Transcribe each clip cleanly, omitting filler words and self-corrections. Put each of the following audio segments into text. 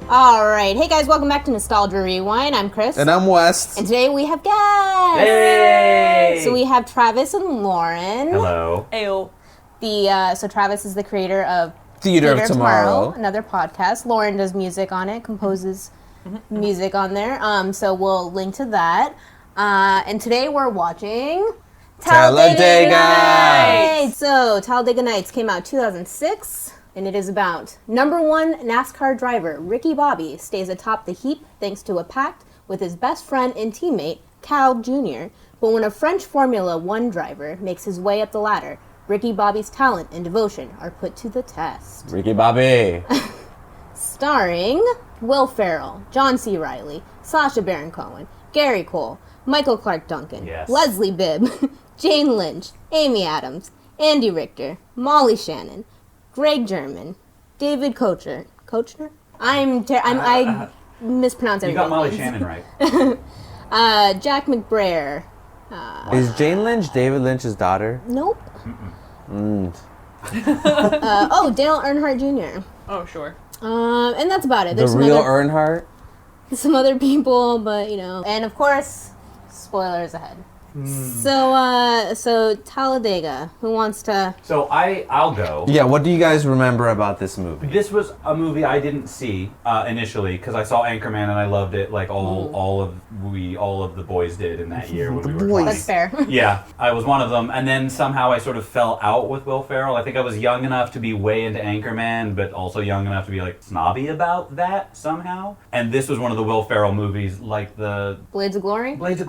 All right. Hey, guys. Welcome back to Nostalgia Rewind. I'm Kris. And I'm West. And today we have guests. Hey! So we have Travis and Lauren. Hello. Ayo. So Travis is the creator of Theater of Tomorrow, another podcast. Lauren does music on it, composes music on there. So we'll link to that. And today we're watching Talladega Nights. So Talladega Nights came out 2006. And it is about #1 NASCAR driver Ricky Bobby stays atop the heap thanks to a pact with his best friend and teammate, Cal Jr. But when a French Formula One driver makes his way up the ladder, Ricky Bobby's talent and devotion are put to the test. Ricky Bobby. Starring Will Ferrell, John C. Reilly, Sacha Baron Cohen, Gary Cole, Michael Clark Duncan, Yes. Leslie Bibb, Jane Lynch, Amy Adams, Andy Richter, Molly Shannon, Greg German, David Kochner. I mispronounce everything. You got Molly Shannon right. Jack McBrayer. Is Jane Lynch David Lynch's daughter? Nope. Mm. Dale Earnhardt Jr. Oh, sure. And that's about it. The There's real Earnhardt? some other people, but and of course, spoilers ahead. So Talladega. Who wants to? So I'll go. Yeah, what do you guys remember about this movie? This was a movie I didn't see initially because I saw Anchorman and I loved it like all of the boys did in that year when we were 20. That's fair. Yeah, I was one of them, and then somehow I sort of fell out with Will Ferrell. I think I was young enough to be way into Anchorman, but also young enough to be like snobby about that somehow. And this was one of the Will Ferrell movies, like the Blades of Glory. and the Blades of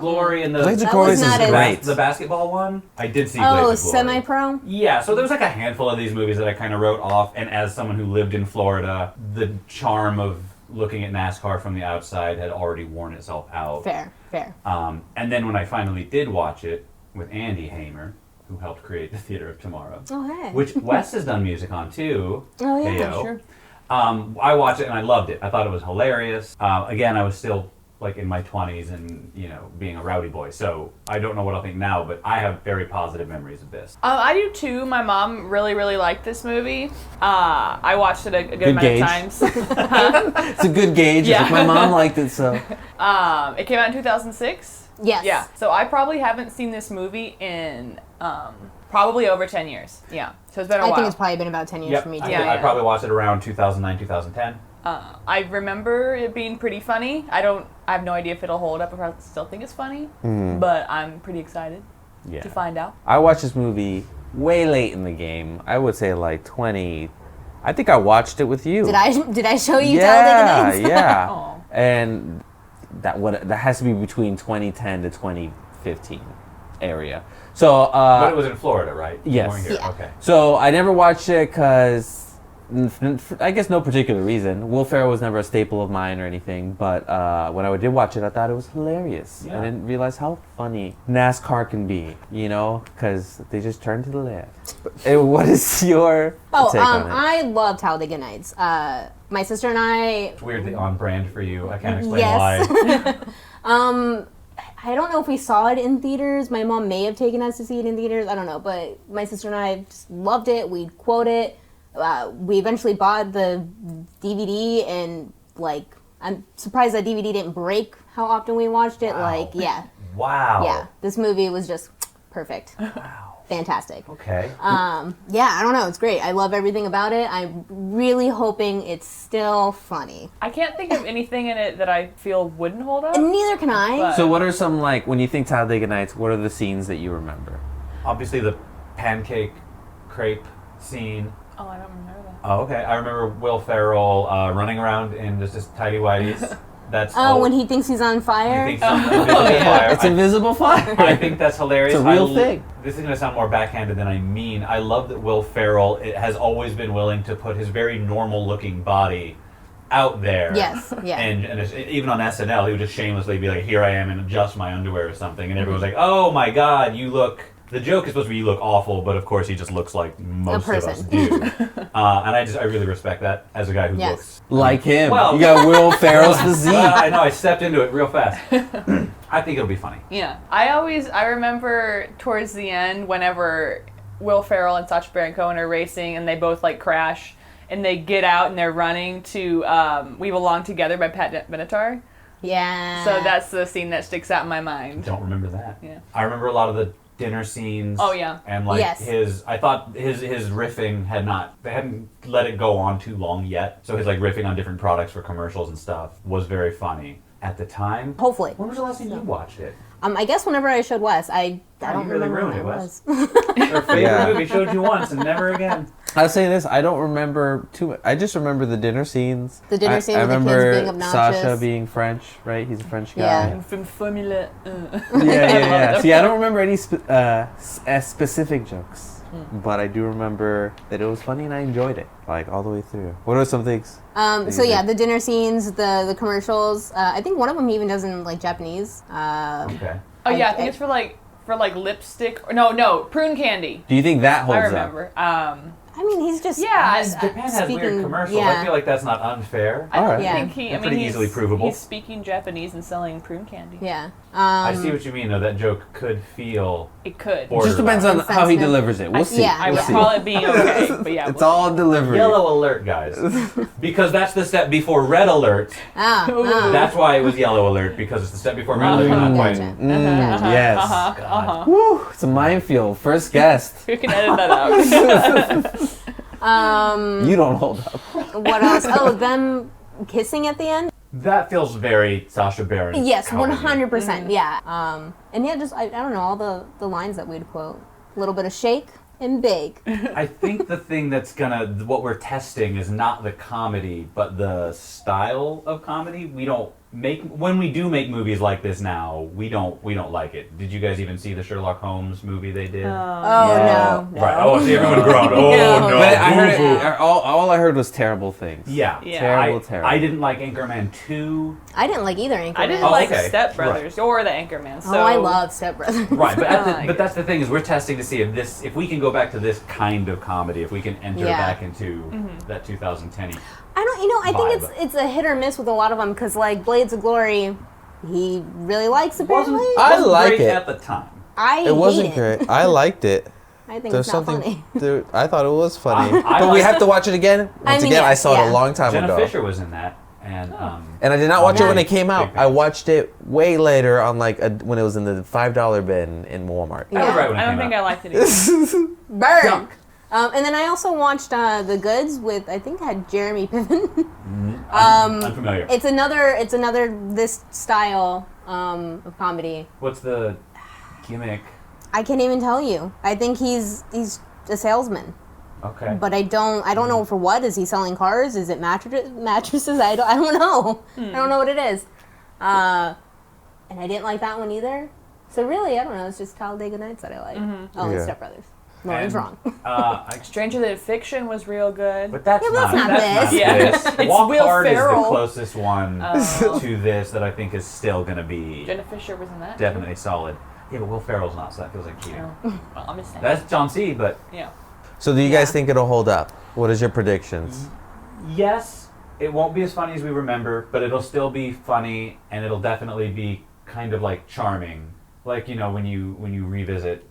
That Glory was is not as- great. the basketball one. I did see Blades of Glory. Semi-pro. Yeah, so there was like a handful of these movies that I kind of wrote off, and as someone who lived in Florida, the charm of looking at NASCAR from the outside had already worn itself out. Fair. And then when I finally did watch it with Andy Hamer, who helped create the Theater of Tomorrow, Oh, hey. which Wes has done music on too. Oh, yeah, Heyo. sure. I watched it and I loved it. I thought it was hilarious. Again, I was still like in my 20s and being a rowdy boy, so I don't know what I'll think now, but I have very positive memories of this. I do too. My mom really, really liked this movie. I watched it a good amount gauge. of times. It's a good gauge. Yeah. Like, my mom liked it, so. It came out in 2006. Yes. Yeah. So I probably haven't seen this movie in probably over 10 years. Yeah. So it's been a while. I think it's probably been about 10 years Yep, for me I, too. Yeah. I probably watched it around 2009, 2010. I remember it being pretty funny. I have no idea if it'll hold up, if I still think it's funny, but I'm pretty excited Yeah. to find out. I watched this movie way late in the game. I would say like 20. I think I watched it with you. Did I show you Talladega Nights? Yeah. Aw. And that has to be between 2010 to 2015 area. So But it was in Florida, right? You yes. weren't here. Yeah. Okay. So I never watched it because I guess no particular reason. Will Ferrell was never a staple of mine or anything, but when I did watch it, I thought it was hilarious. Yeah. I didn't realize how funny NASCAR can be, because they just turn to the left. What is your take on it? I love Talladega Nights. My sister and I. It's weirdly on brand for you. I can't explain Yes. why. I don't know if we saw it in theaters. My mom may have taken us to see it in theaters. I don't know, but my sister and I just loved it. We'd quote it. We eventually bought the DVD, and I'm surprised that DVD didn't break how often we watched it. Wow. Wow. Yeah, this movie was just perfect. Wow. Fantastic. Okay. Yeah, I don't know. It's great. I love everything about it. I'm really hoping it's still funny. I can't think of anything in it that I feel wouldn't hold up. And neither can I. But- So what are some, when you think Talladega Nights, what are the scenes that you remember? Obviously the pancake crepe scene. Oh, I don't remember that. Oh, okay. I remember Will Ferrell running around in just his tidy whities. That's when he thinks he's on fire. He thinks it's invisible fire. It's invisible fire. I think that's hilarious. It's a real thing. This is going to sound more backhanded than I mean. I love that Will Ferrell has always been willing to put his very normal-looking body out there. Yes, yeah. And even on SNL, he would just shamelessly be like, "Here I am in just my underwear" or something, and everyone's like, "Oh my God, you look." The joke is supposed to be you look awful, but of course he just looks like most of us do. And I really respect that as a guy who looks like him. Well, you got Will Ferrell's physique. I know, I stepped into it real fast. I think it'll be funny. Yeah. I remember towards the end, whenever Will Ferrell and Sacha Baron Cohen are racing and they both crash, and they get out and they're running to We Belong Together by Pat Benatar. Yeah. So that's the scene that sticks out in my mind. Don't remember that. Yeah. I remember a lot of the dinner scenes. Oh, yeah. And like Yes. I thought his riffing they hadn't let it go on too long yet. So his like riffing on different products for commercials and stuff was very funny at the time. Hopefully. When was the last time you watched it? I guess whenever I showed Wes, I don't you really remember ruined when it, it Wes. was. Our favorite movie showed you once and never again. I'll say this: I don't remember too much. I just remember the dinner scenes. The dinner scene I with the kids remember being obnoxious. Sasha being French, right? He's a French guy. Yeah. From Formula. Yeah. See, I don't remember any specific jokes, but I do remember that it was funny and I enjoyed it, like all the way through. What are some things? So yeah, the dinner scenes, the commercials. I think one of them even does in like Japanese. Okay. Oh yeah, I think it's for like lipstick. Or no, prune candy. Do you think that holds I up? remember. I mean, he's just Japan has weird commercials. I feel like that's not unfair. I don't Alright. think They're pretty easily provable. He's speaking Japanese and selling prune candy. Yeah. I see what you mean, though. That joke could feel. It could. Borderline. Just depends on how he Insensitive. delivers it. We'll see. yeah. I We'll would see. call it being okay, but yeah. It's all delivery. Yellow alert, guys. Because that's the step before red alert. That's why it was yellow alert, because it's the step before red alert. Not quite. Gotcha. Yes. Woo! It's a minefield. First guest. We can edit that out. You don't hold up. What else? Oh, them kissing at the end. That feels very Sacha Baron. Yes, comedy. 100%. Yeah. And yeah, just I don't know all the lines that we'd quote. A little bit of shake and bake. I think the thing that's what we're testing is not the comedy, but the style of comedy. When we do make movies like this now, we don't like it. Did you guys even see the Sherlock Holmes movie they did? No. Right. Oh, see everyone groaned. Oh no. But I heard Boo-boo. all I heard was terrible things. Yeah. Terrible. I didn't like Anchorman 2. I didn't like either Anchorman. I didn't like okay. Step Brothers or the Anchorman. So I love Step Brothers. Right, like but that's the thing is we're testing to see if we can go back to this kind of comedy, if we can enter back into that 2010. I think it's a hit or miss with a lot of them because like Blades of Glory, he really likes apparently. I like great it. at the time. I It wasn't hate it. great. I liked it. I think There's it's not something. funny. I thought it was funny, I but we like- have to watch it again. Once again, I yes, saw it yeah. a long time Jenna ago, Fisher was in that, and and I did not watch it when it came out. Big I watched it way later on, like when it was in the $5 bin in Walmart. that was right when it I don't came think out. I liked it either. Burn. Dunk. And then I also watched The Goods with I think had Jeremy Piven. Unfamiliar. It's another this style of comedy. What's the gimmick? I can't even tell you. I think he's a salesman, Okay. but I don't know for what. Is he selling cars? Is it mattresses? I don't know. I don't know what it is. And I didn't like that one either. So really, I don't know. It's just Talladega Nights that I like. Oh, Yeah. and Step Brothers. Lauren's wrong. Stranger Than Fiction was real good. But that's Yeah, but not that's not this. Yeah. this. It's Walk Will Hard is Ferrell. the closest one to this that I think is still going to be Jenna Fisher was in that. definitely solid. Yeah, but Will Ferrell's not, so that feels like cheating. Well, I'm just saying. That's John C., but yeah. So, do you guys think it'll hold up? What is your predictions? yes, it won't be as funny as we remember, but it'll still be funny, and it'll definitely be kind of like charming. Like, when you revisit,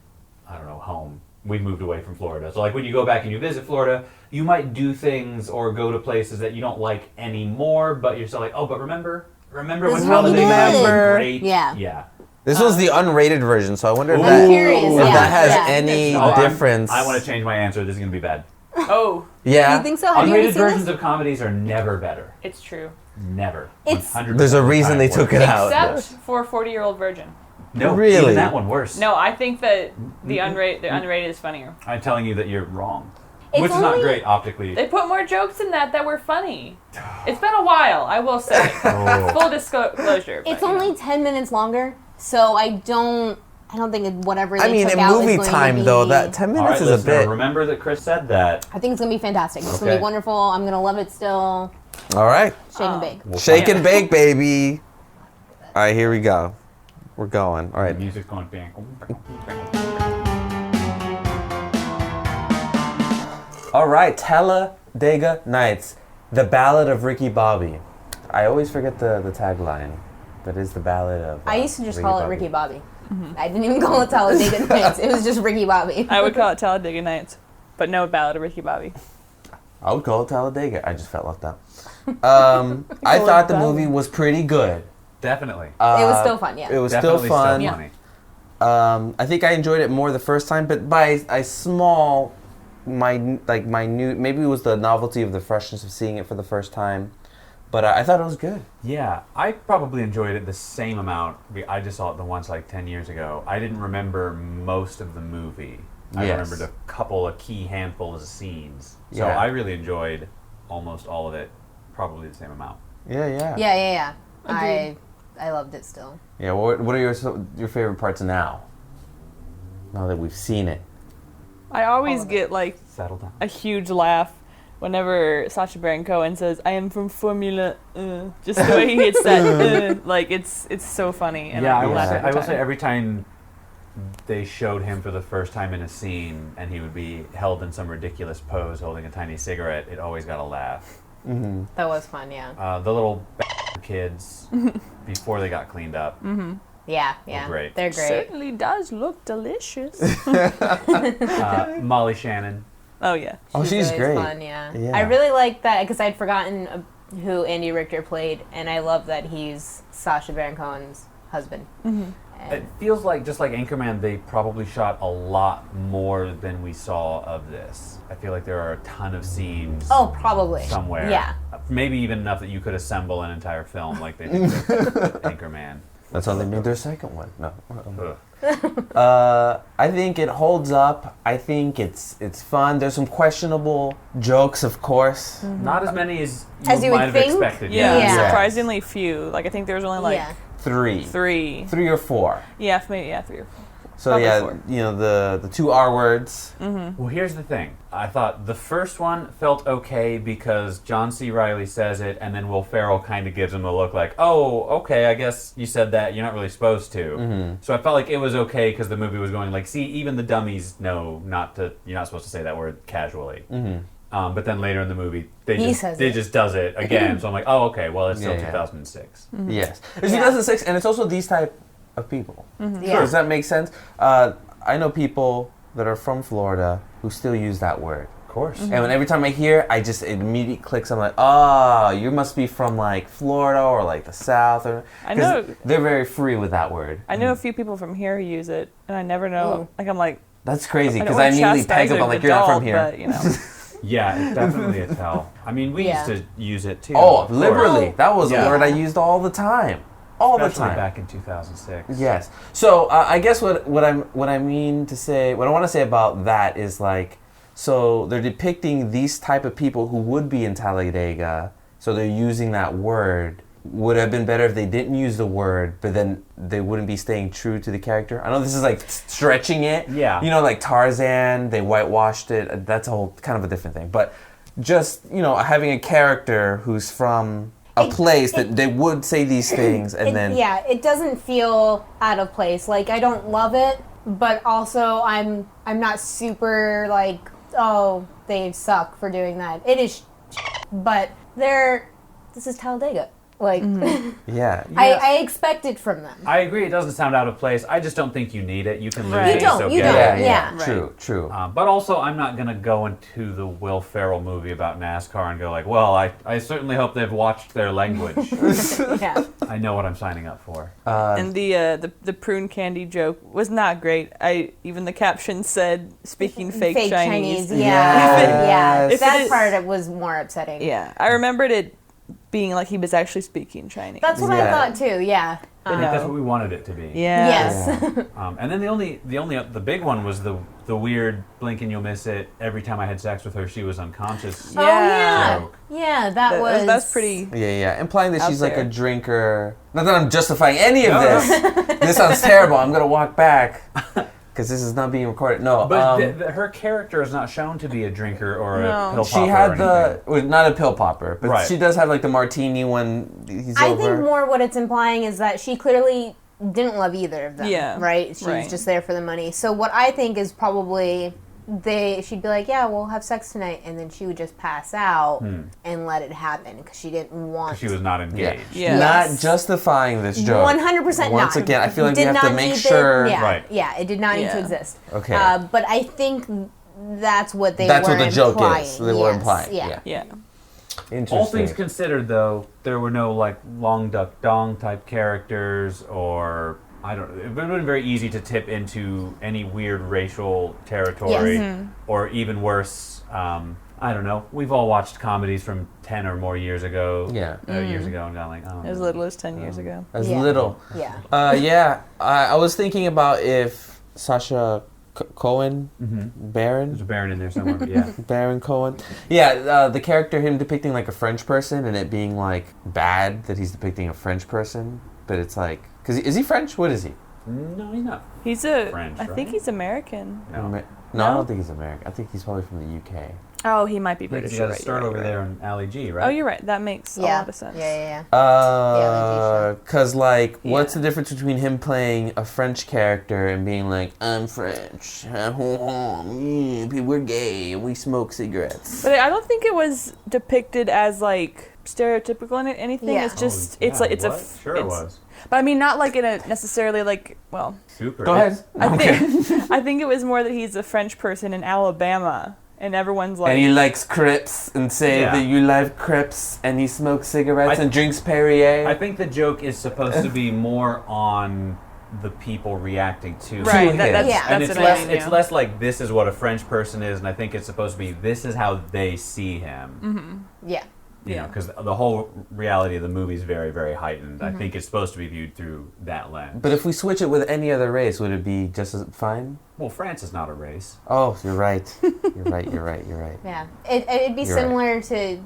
I don't know, home. We've moved away from Florida. So like when you go back and you visit Florida, you might do things or go to places that you don't like anymore, but you're still like, oh, but remember when This is what Talladega we Nights was did. great? Yeah. Yeah. This was the unrated version, so I wonder if Ooh. that, I'm curious, if yeah, that has yeah. any Oh, difference. I want to change my answer. This is going to be bad. Oh, Yeah. You think so? Have you ever Unrated seen versions this? of comedies are never better. it's true. Never. It's- 100% There's a of the reason time they took it worse. out. Except for 40-Year-Old Virgin. No, Really? even that one worse. No, I think that the unrated is funnier. I'm telling you that you're wrong. It's Which is not only- great optically. They put more jokes in that were funny. It's been a while, I will say. Oh. Full disclosure. It's but, only 10 minutes longer, so I don't whatever they I mean, took in out is movie going time, to be, though, that 10 All minutes right, is a listener, bit. remember that Chris said that. I think it's going to be fantastic. It's going to Okay. be wonderful. I'm going to love it still. All right. Shake and bake. We'll Shake find and bake, baby. All right, here we go. We're going. All out. right. The music's going bang. All right, Talladega Nights, the Ballad of Ricky Bobby. I always forget the tagline, but it's the Ballad of. I used to just call it Ricky Bobby. I didn't even call it Talladega Nights. It was just Ricky Bobby. I would call it Talladega Nights, but no Ballad of Ricky Bobby. I would call it Talladega. I just felt left out. I thought the movie was pretty good. Definitely. It was still fun, yeah. It was Definitely still fun. funny. I think I enjoyed it more the first time, but by a small, minute, maybe it was the novelty of the freshness of seeing it for the first time. But I thought it was good. Yeah, I probably enjoyed it the same amount. I just saw it the once like 10 years ago. I didn't remember most of the movie. I remembered a key handful of scenes. So I really enjoyed almost all of it, probably the same amount. Yeah. I loved it still. Yeah, what are your favorite parts now? Now that we've seen it. I always get like Settle down. a huge laugh whenever Sacha Baron Cohen says, "I am from Formula." Just the way he hits that, like it's so funny. And Yeah, I will say every time they showed him for the first time in a scene, and he would be held in some ridiculous pose holding a tiny cigarette, it always got a laugh. Mm-hmm. That was fun, yeah. The little kids before they got cleaned up. Yeah. great. They're great. certainly does look delicious. Molly Shannon. Oh yeah. She's always great. Fun, yeah. Yeah. I really like that because I'd forgotten who Andy Richter played, and I love that he's Sacha Baron Cohen's husband. It feels like, just like Anchorman, they probably shot a lot more than we saw of this. I feel like there are a ton of scenes. Oh, probably. Somewhere. Yeah. Maybe even enough that you could assemble an entire film like they did with Anchorman. That's how they made their second one. No. Ugh. I think it holds up. I think it's fun. There's some questionable jokes, of course. Not as many as As you might would have think? expected. Yeah. Yeah. Surprisingly few. Like I think there was only like Yeah. Three or four. Yeah, maybe 3 or 4. So Probably yeah, four. you know the two R words. Well, here's the thing. I thought the first one felt okay because John C. Reilly says it, and then Will Ferrell kind of gives him a look like, "Oh, okay, I guess you said that. You're not really supposed to." So I felt like it was okay because the movie was going like, "See, even the dummies know not to. You're not supposed to say that word casually." But then later in the movie, they just does it again. So I'm like, "Oh, okay. Well, it's still Yeah. 2006." Yes, it's 2006, and it's also these type of people. Yeah. Does that make sense? I know people that are from Florida who still use that word. Of course. And when every time I hear it, it immediately clicks. I'm like, oh, you must be from like Florida or like the South. Or, I know. They're very free with that word. I know a few people from here who use it, and I never know. Like I'm like, That's crazy I because don't I wanna immediately chastise peg up an on like, you're not adult, from here. But, you know. Yeah, it's definitely a tell. I mean, we Yeah. used to use it too. Oh, of course. liberally. That was Yeah. a word I used all the time. All the Especially time. back in 2006. Yes. So I guess what I want to say about that is like, so they're depicting these type of people who would be in Talladega. So they're using that word. Would have been better if they didn't use the word, but then they wouldn't be staying true to the character. I know this is like stretching it. Yeah. You know, like Tarzan, they whitewashed it. That's a whole kind of a different thing. But just, you know, having a character who's from a place that they would say these things and then... Yeah, it doesn't feel out of place. Like, I don't love it, but also I'm not super like, oh, they suck for doing that. It is but this is Talladega. Like, Yeah. I expect it from them. I agree. It doesn't sound out of place. I just don't think you need it. You can lose Right. it. You don't, so you get don't. it. Yeah. True. But also, I'm not going to go into the Will Ferrell movie about NASCAR and go like, well, I certainly hope they've watched their language. Yeah. I know what I'm signing up for. And the prune candy joke was not great. Even the caption said speaking fake Chinese. Yeah. Yes. Yeah. That it- part was more upsetting. Yeah, I remembered it being like he was actually speaking Chinese. That's what I thought too. Yeah. I think that's what we wanted it to be. Yeah. Yes. And then the big one was the weird blink and you'll miss it. Every time I had sex with her, she was unconscious. Yeah. Oh yeah. Joke. Yeah, that's pretty. Yeah. Implying that Out she's like there. a drinker. Not that I'm justifying any of No. this. This sounds terrible. I'm going to walk back because this is not being recorded. No. But her character is not shown to be a drinker or No. a pill popper. She had or anything. well, not a pill popper, but Right. she does have like the martini when he's I over. think more what it's implying is that she clearly didn't love either of them. Yeah. Right? She was Right. just there for the money. So what I think is probably she'd be like, yeah, we'll have sex tonight, and then she would just pass out and let it happen because she didn't want. She was not engaged. Yeah. Not Yes. justifying this joke. 100% not. Once again, I feel like Did we have not to make need sure. yeah, Right. Yeah, it did not need to Yeah. exist. Okay. But I think that's what they That's were what the joke implying. is. They were implying. Yeah. Yeah. Interesting. All things considered, though, there were no like Long Duck Dong type characters, or I don't. It would have been very easy to tip into any weird racial territory, Yes. or even worse. I don't know. We've all watched comedies from 10 or more years ago. Yeah. Years ago, and gone like, oh. As little as 10 years ago. As Yeah. little. Yeah. Yeah. I was thinking about if Sacha Cohen, There's Baron, a Baron in there somewhere, but yeah. Baron Cohen. Yeah, the character, him depicting like a French person, and it being like bad that he's depicting a French person, but it's like, because is he French? What is he? No, he's not. He's French, I think right? he's American. No. No, I No? don't think he's American. I think he's probably from the UK. Oh, he might be Because British. you You're got to right, start you're over right, there you're right. on Ali G, right? Oh, you're right. That makes a Yeah. lot of sense. Yeah. Cause like, what's Yeah. the difference between him playing a French character and being like, I'm French, we're gay, and we smoke cigarettes. But I don't think it was depicted as like stereotypical in anything. Yeah. It's just Oh, it's like yeah, it's a what? Sure it was. But I mean, not like in a necessarily like Super. Go ahead. I think I think it was more that he's a French person in Alabama, and everyone's like And he likes crepes and say Yeah. that you like crepes, and he smokes cigarettes I- and drinks Perrier. I think the joke is supposed to be more on the people reacting to it. right. him. That's Yeah. And that's it's what I less, mean, it's yeah. less like this is what a French person is, and I think it's supposed to be this is how they see him. Yeah. You know, Yeah. because the whole reality of the movie is very, very heightened. I think it's supposed to be viewed through that lens. But if we switch it with any other race, would it be just as fine? Well, France is not a race. Oh, you're right. You're right. You're right. You're right. Yeah. It'd be You're right. similar to,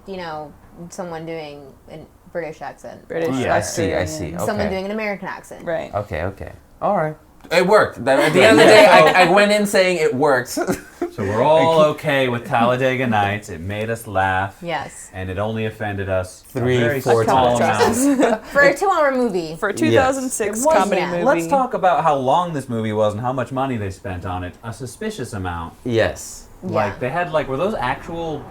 someone doing a British accent. British. Yeah, I see. I Australian. see. Someone Okay. doing an American accent. Right. Okay. All right. It worked. At the end of the day, I went in saying it worked. So we're all okay with Talladega Nights. It made us laugh. Yes. And it only offended us 3, a very 4 small times. amount. For a 2-hour movie. For a 2006 It was, comedy yeah. movie. Let's talk about how long this movie was and how much money they spent on it. A suspicious amount. Yes. Like, they had, were those actual...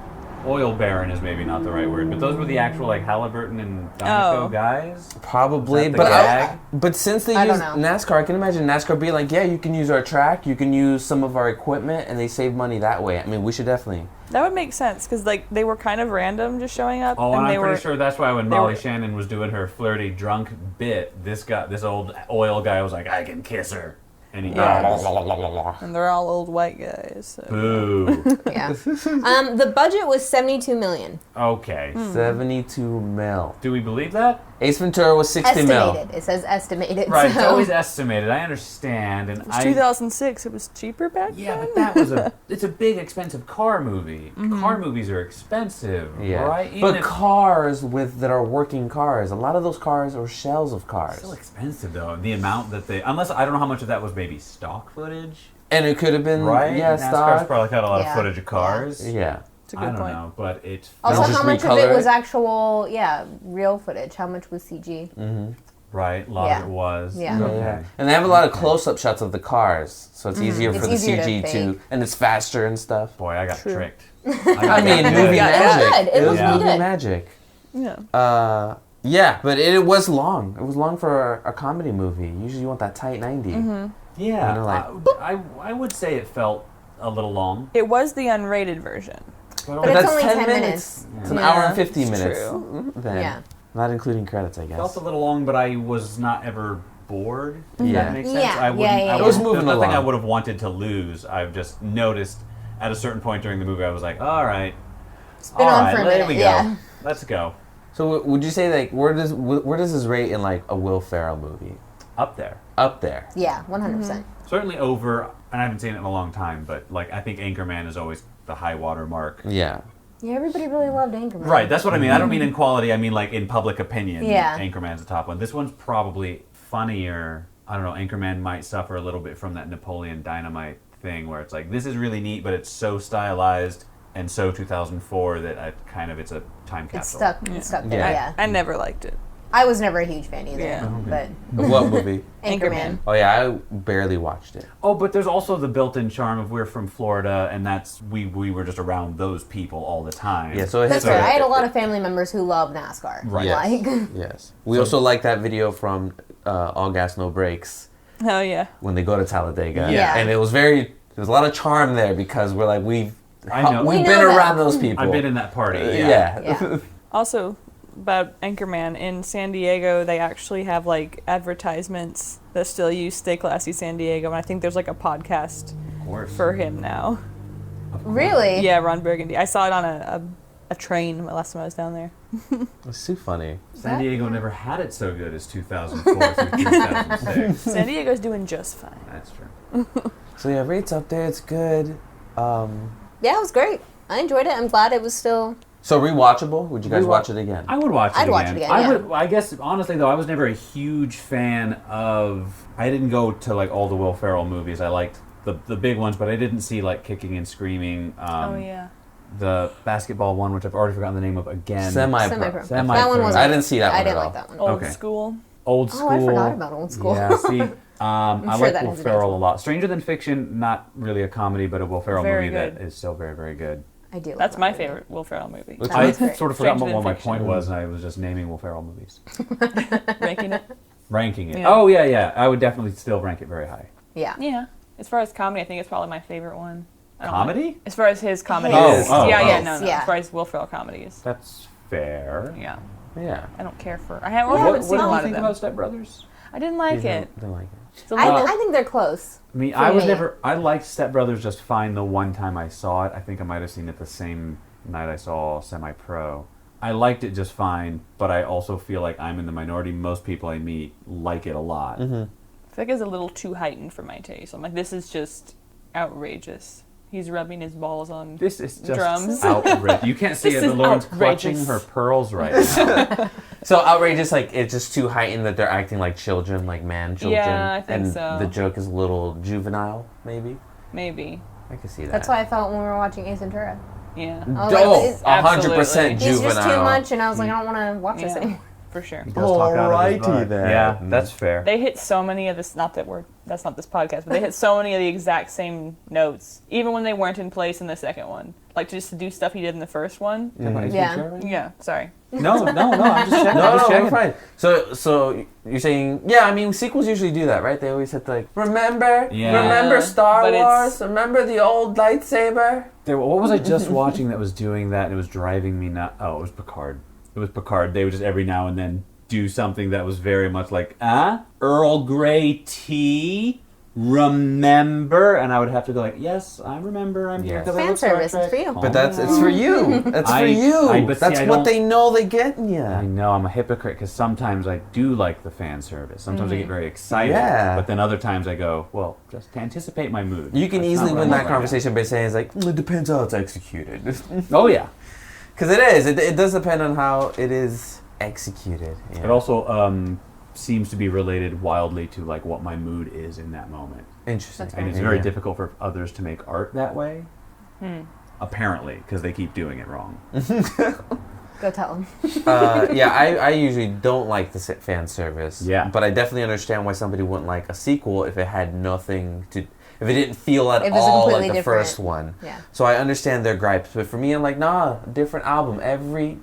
Oil baron is maybe not the right word, but those were the actual, Halliburton and Donegal Oh. guys? Probably, Is that the but gag? but since they I don't use know. NASCAR, I can imagine NASCAR being like, yeah, you can use our track, you can use some of our equipment, and they save money that way. I mean, we should definitely. That would make sense because they were kind of random, just showing up. Oh, and they I'm pretty sure that's why when they Molly were- Shannon was doing her flirty drunk bit, this old oil guy was like, I can kiss her. And he does. And they're all old white guys. So. Boo. Yeah. The budget was $72 million. Okay. 72 mil. Do we believe that? Ace Ventura was 60 mil. Estimated. It says estimated. Right, it's so- always estimated. I understand. And It was 2006. It was cheaper back Yeah, then. but that was it's a big, expensive car movie. Car movies are expensive, Yeah. right? Even But if- cars that are working cars, a lot of those cars are shells of cars. Still expensive though. The amount that unless I don't know how much of that was maybe stock footage, And it could have been, right? yeah, NASCAR's stock. probably got a lot Yeah. of footage of cars. Yeah. It's a I good don't point. know, but it Also, just how much of recolor it was it? actual, real footage? How much was CG? right. A lot Yeah. of it was. Yeah. Okay. Yeah. And they have a lot of close-up shots of the cars, so it's easier It's for the easier to CG fake. and it's faster and stuff. Boy, I got True. tricked. I mean, movie Yeah, magic. It was Yeah. movie good. magic. Yeah. Yeah, but it was long. It was long for a comedy movie. Usually you want that tight 90. Yeah, You know, like, I would say it felt a little long. It was the unrated version. But it's only 10 minutes. It's an Yeah, hour and 50 it's minutes. true. Then. Yeah. Not including credits, I guess. Felt a little long, but I was not ever bored. If Yeah. that makes sense. Yeah, I wouldn't. yeah, I yeah. wouldn't- It was moving There's nothing I along. would have wanted to lose. I've just noticed at a certain point during the movie, I was like, all right, It's been all on right, for a there minute. we go. Yeah. Let's go. So would you say, like, where does this rate in, like, a Will Ferrell movie? Up there. Up there. Yeah, 100%. Certainly over, and I haven't seen it in a long time, but I think Anchorman is always the high water mark. Yeah. Yeah, everybody really loved Anchorman. Right, that's what I mean. I don't mean in quality, I mean in public opinion. Yeah. Anchorman's the top one. This one's probably funnier. I don't know, Anchorman might suffer a little bit from that Napoleon Dynamite thing where it's like, this is really neat, but it's so stylized and so 2004 that it's a time capsule. It's stuck there, Yeah. yeah. I never liked it. I was never a huge fan either, Yeah. but What movie? Anchorman. Oh, yeah, I barely watched it. Oh, but there's also the built-in charm of we're from Florida, and that's we were just around those people all the time. Yeah, so it That's hits right. I right. had a lot of family members who love NASCAR. Right. Yes. Like, Yes. We also like that video from All Gas No Brakes Oh yeah. when they go to Talladega. Yeah. And it was very there's a lot of charm there because we're like we've We been know around them. those people. I've been in that party. Yeah. Also, about Anchorman, in San Diego, they actually have like advertisements that still use Stay Classy San Diego, and I think there's like a podcast Of course. for him now. Really? Yeah, Ron Burgundy. I saw it on a train last time I was down there. It's too funny. San Diego never had it so good as 2004 through 2006. San Diego's doing just fine. That's true. So yeah, rates up there. It's good. Yeah, it was great. I enjoyed it. I'm glad it was still. So rewatchable? Would you guys watch it again? I would watch it I'd again. watch it again, I yeah. would. I guess honestly though, I was never a huge fan of. I didn't go to like all the Will Ferrell movies. I liked the big ones, but I didn't see like Kicking and Screaming. Oh yeah. The basketball one, which I've already forgotten the name of again. Semi-pro. Semi-pro. That one was. I didn't see that one I didn't at all. like that one. Old Okay. school. Old School. Oh, I forgot about Old School. Yeah, see, I sure like that Will has a Ferrell a dance lot. Stranger Than Fiction, not really a comedy, but a Will Ferrell Very movie good. that is still very, very good. I do. That's love my that movie. favorite Will Ferrell movie. Which That I was great. sort of forgot Stranger what Than my Fiction. point was, and I was just naming Will Ferrell movies. Ranking it. Ranking it. Yeah. Oh, yeah. I would definitely still rank it very high. Yeah. Yeah. As far as comedy, I think it's probably my favorite one. I don't Comedy? like- as far as his comedy His. is. Oh, yeah, oh. yeah, no. Yeah. As far as Will Ferrell comedies. That's fair. Yeah. Yeah. I don't care for. I haven't, What, haven't what seen do a you lot of think them. about Step Brothers? I didn't like it. Don't like it. It's a little- I think they're close. I mean, For I was me. never. I liked Step Brothers just fine the one time I saw it. I think I might have seen it the same night I saw Semi Pro. I liked it just fine, but I also feel like I'm in the minority. Most people I meet like it a lot. Mm-hmm. I feel like it's a little too heightened for my taste. I'm like, this is just outrageous. He's rubbing his balls on This is just drums. outrageous. You can't see This it, but is Lauren's outrageous. clutching her pearls right now. So outrageous, like it's just too heightened that they're acting like children, like man children. Yeah, I think and so. the joke is a little juvenile, maybe. Maybe. I can see that. That's how I felt when we were watching Ace Ventura. Yeah. I was like, Oh, it's- 100% Absolutely. He's juvenile. just too much, and I was like, I don't want to watch this Yeah. anymore. For sure. He does talk out of his Alrighty butt. then. Yeah, that's fair. They hit so many of this. Not that we're. That's not this podcast, but they hit so many of the exact same notes, even when they weren't in place in the second one. Like just to do stuff he did in the first one. Yeah. Yeah. Sorry. No, I'm just checking. No, I'm just no, checking. we're fine. So you're saying, yeah, I mean, sequels usually do that, right? They always hit like, remember Yeah. Star But Wars? Remember the old lightsaber? What was I just watching that was doing that and it was driving me nuts? Oh, it was Picard. It was Picard. They would just every now and then do something that was very much like, Earl Grey tea? Remember? And I would have to go like, yes, I remember. I'm here Yes. because I Fan love Star service, Trek. it's for you. Calm But it's down. for you. That's for you. but see, That's I what don't- they know they getting you. I know I'm a hypocrite because sometimes I do like the fan service. Sometimes I get very excited. Yeah. But then other times I go, well, just to anticipate my mood. You can That's easily not what win I that want right conversation by saying, it's like, it depends how it's executed. now. Oh yeah. Because it is. It does depend on how it is executed. Yeah. It also seems to be related wildly to like what my mood is in that moment. Interesting. That's And it's Yeah. very difficult for others to make art that way. Apparently, because they keep doing it wrong. Go tell him. Yeah, I usually don't like the fan service. Yeah. But I definitely understand why somebody wouldn't like a sequel if it had nothing to... If it didn't feel at If it's all like completely the different. first one. Yeah. So I understand their gripes. But for me, I'm like, nah, different album.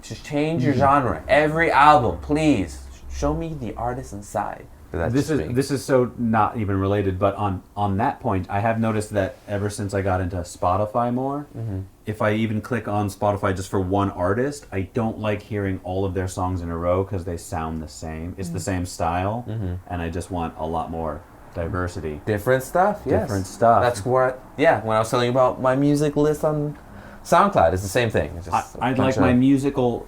Just change your genre. Every album, please. Show me the artist inside. But that's This just is me. this is so not even related, but on that point, I have noticed that ever since I got into Spotify more, if I even click on Spotify just for one artist, I don't like hearing all of their songs in a row because they sound the same. It's the same style, and I just want a lot more diversity. Different stuff, yes. Different stuff. That's what, when I was telling you about my music list on SoundCloud, it's the same thing. It's just a I'd bunch like my of- musical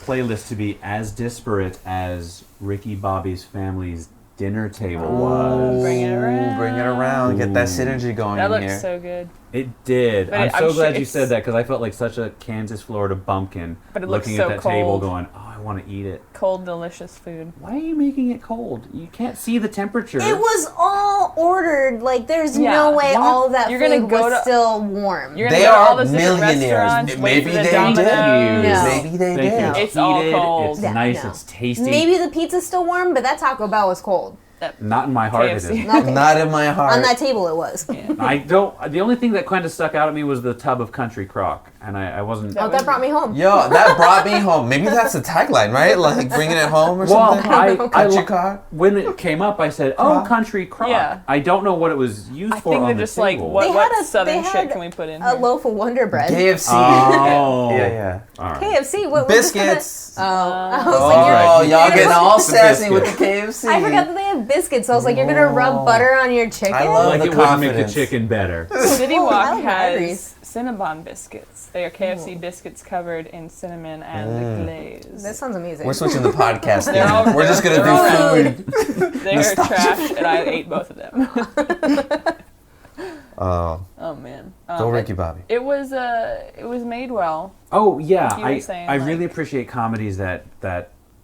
playlist to be as disparate as Ricky Bobby's family's dinner table was. Bring it around. Bring it around. Get that synergy going That in looks here. so good. It did. But I'm I'm so sure glad you it's- said that because I felt like such a Kansas, Florida bumpkin But it looks looking so at that table cold. going, oh, I want to eat it. Cold, delicious food. Why are you making it cold? You can't see the temperature. It was all ordered. Like, there's Yeah. no way What? all of that You're gonna food go was to- still warm. You're gonna They go to all are those different millionaires. restaurants, wait Maybe for the they Domino's. did. No. Maybe they Thank did. you. It's all Heated, cold. It's Yeah, nice. no. It's tasty. Maybe the pizza's still warm, but that Taco Bell was cold. Not in my heart it KFC. isn't. Okay. Not in my heart. On that table it was. I don't. The only thing that kind of stuck out at me was the tub of country crock, and I wasn't. Oh, that brought me home. Yo, that brought me home. Maybe that's the tagline, right? Like bringing it home or Well, something. Country I crock. when it came up, I said, "Oh, Crock. country crock." Yeah. I don't know what it was used I for think on they're the just like, table. what, They what had southern they shit had can we put in A here? loaf of Wonder Bread. KFC. Oh. Yeah. All right. KFC. What was Biscuits. I was Oh, like, right. y'all You getting get all the sassy with the biscuits. KFC. I forgot that they have biscuits. So I was like, you're gonna rub butter on your chicken? I love Like the it wouldn't make the confidence. chicken better. City Oh, I Walk like Marys. has Cinnabon biscuits. They are KFC biscuits covered in cinnamon and glaze. That sounds amazing. We're switching the podcast. They're all- We're just gonna they're all do food. They are trash, and I ate both of them. Oh, Oh man. go Ricky Bobby. It was made well. Oh yeah, Like you were saying, I like- really appreciate comedies that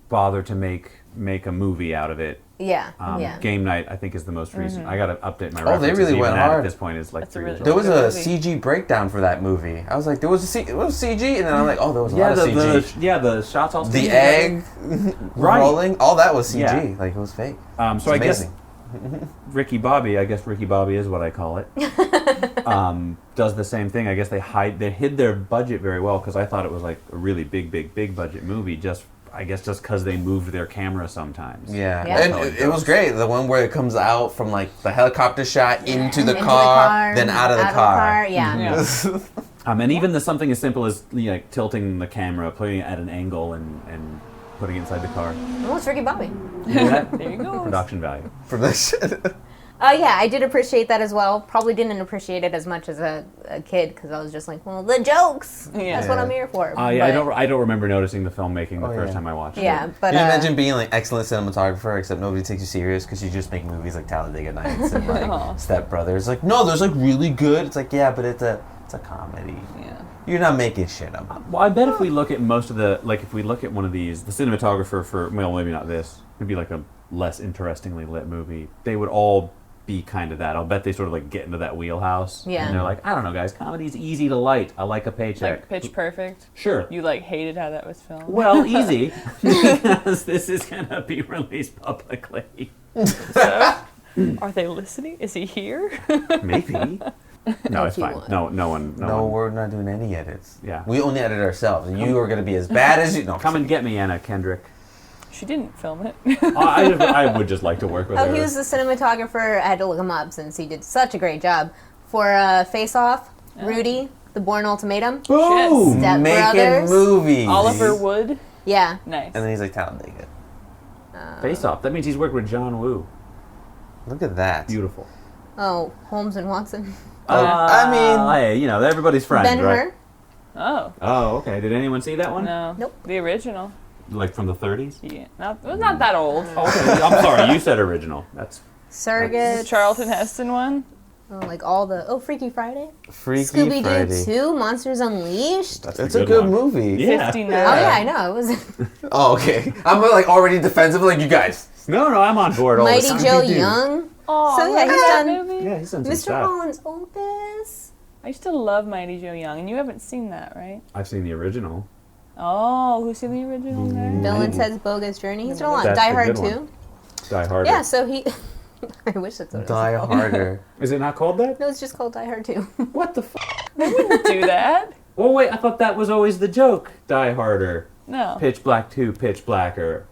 bother to make a movie out of it. yeah. Game Night, I think, is the most recent. I got to update my Oh, they references. really even went that hard. At this point, is like That's a 3 really years There old. was a Good movie. CG breakdown for that movie. I was like, it was CG, and then I'm like, oh, there was a Yeah, lot of CG. the shots all. The CG. egg Right. rolling, all that was CG. Yeah. Like it was fake. So It's I amazing. guess Ricky Bobby is what I call it. Does the same thing. I guess they hid their budget very well, because I thought it was like a really big budget movie. Just because they moved their camera sometimes. Yeah, Yeah. and it was great. The one where it comes out from like the helicopter shot into the car, then out of the car. Yeah. And even something as simple as like tilting the camera, putting it at an angle, and putting it inside the car. Oh, it's Ricky Bobby. There you go. Production value. For this shit. Yeah, I did appreciate that as well. Probably didn't appreciate it as much as a kid, because I was just like, well, the jokes. Yeah. That's what I'm here for. Yeah, I But- don't remember noticing the filmmaking the first yeah. time I watched it. Yeah, but Can you imagine being like excellent cinematographer, except nobody takes you serious because you just make movies like Talladega Nights and like Step Brothers. Like, no, there's like really good. It's like, yeah, but it's a comedy. Yeah. You're not making shit up. Well, I bet if we look at most of if we look at one of these, the cinematographer for, well, maybe not this, maybe like a less interestingly lit movie, they would all be kind of that. I'll bet they sort of like get into that wheelhouse. Yeah. And they're like, I don't know, guys, comedy's easy to light. I like a paycheck. Like Pitch Perfect. Sure. You like hated how that was filmed. Well, easy, because this is going to be released publicly. Are they listening? Is he here? Maybe. No, it's you fine. want. No one. No, we're not doing any edits. Yeah. We only edit ourselves, and you are going to be as bad as you. No, Come and get me, Anna Kendrick. She didn't film it. I would just like to work with her. Oh, he was the cinematographer. I had to look him up since he did such a great job for Face Off, Rudy, The Bourne Ultimatum. Boom! Step Making Brothers. movies. Oliver Wood. Yeah. Nice. And then he's like Talladega. Face Off. That means he's worked with John Woo. Look at that. Beautiful. Oh, Holmes and Watson. I mean, hey, they're everybody's friend, Ben right? Hur. Oh. Oh, okay. Did anyone see that one? No. Nope. The original. Like from the 30s? Yeah. It was not that old. Okay. I'm sorry. You said original. That's The Surrogates. Charlton Heston one. Oh, like all the Freaky Friday. Freaky Scooby Friday. Doo 2, Monsters Unleashed. that's It's the a good one. movie. Yeah. 59. Oh yeah, I know. It was Oh, okay. I'm like already defensive, like you guys. No, I'm on board all the Mighty time. Joe Scooby-Doo. Young. Oh, So, yeah, he's that done- movie? Yeah, he's done some Mr. stuff. Holland's Opus. I used to love Mighty Joe Young, and you haven't seen that, right? I've seen the original. Oh, who's seen the original there? Bill and Ted's Bogus Journey. He's done a lot. That's Die the Hard good 2. one. Die Harder. Yeah, so he. I wish that's what it was Die called. Harder. Is it not called that? No, it's just called Die Hard 2. What the fuck? Do that? Oh, wait, I thought that was always the joke. Die Harder. No. Pitch Black 2, Pitch Blacker.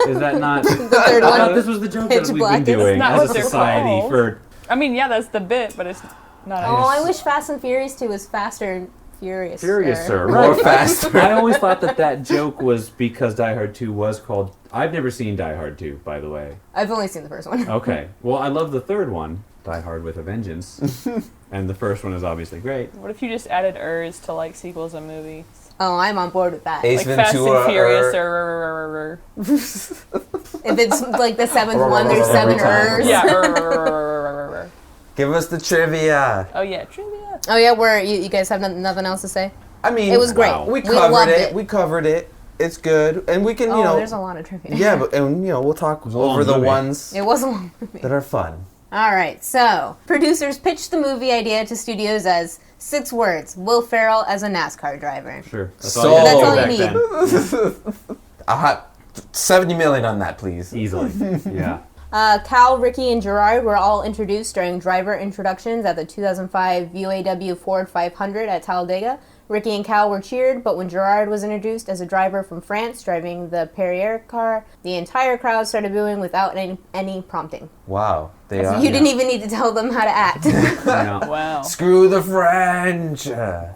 Is that not... The third I thought one. this was the joke Pitch that we've Black been is doing not as what a they're society called. for... I mean, yeah, that's the bit, but it's not. Oh, I wish Fast and Furious 2 was Faster and Furious. Furious, sir. More Right. faster. I always thought that joke was because Die Hard 2 was called... I've never seen Die Hard 2, by the way. I've only seen the first one. Okay. Well, I love the third one, Die Hard with a Vengeance. And the first one is obviously great. What if you just added ers to like sequels of movies? Oh, I'm on board with that. Ace Like Fast Ventura. and Furious or If it's like the seventh one, there's Every 7 time. ers. yeah. Give us the trivia. Oh yeah, trivia. Oh yeah, where you guys have nothing else to say? I mean, It was great. Wow. We We covered loved it. it. We covered it. It's good, and we can, Oh, you know, there's a lot of trivia. yeah, but and we'll talk a long over the movie. ones It was a long movie. that are fun. All right, so producers pitched the movie idea to studios as 6 words: Will Ferrell as a NASCAR driver. Sure. Sold. That's all back you need. then. I'll have 70 million on that, please. Easily. Yeah. Cal, Ricky, and Gerard were all introduced during driver introductions at the 2005 UAW Ford 500 at Talladega. Ricky and Cal were cheered, but when Gerard was introduced as a driver from France driving the Perrier car, the entire crowd started booing without any prompting. Wow. You didn't even need to tell them how to act. Yeah. Wow. Screw the French.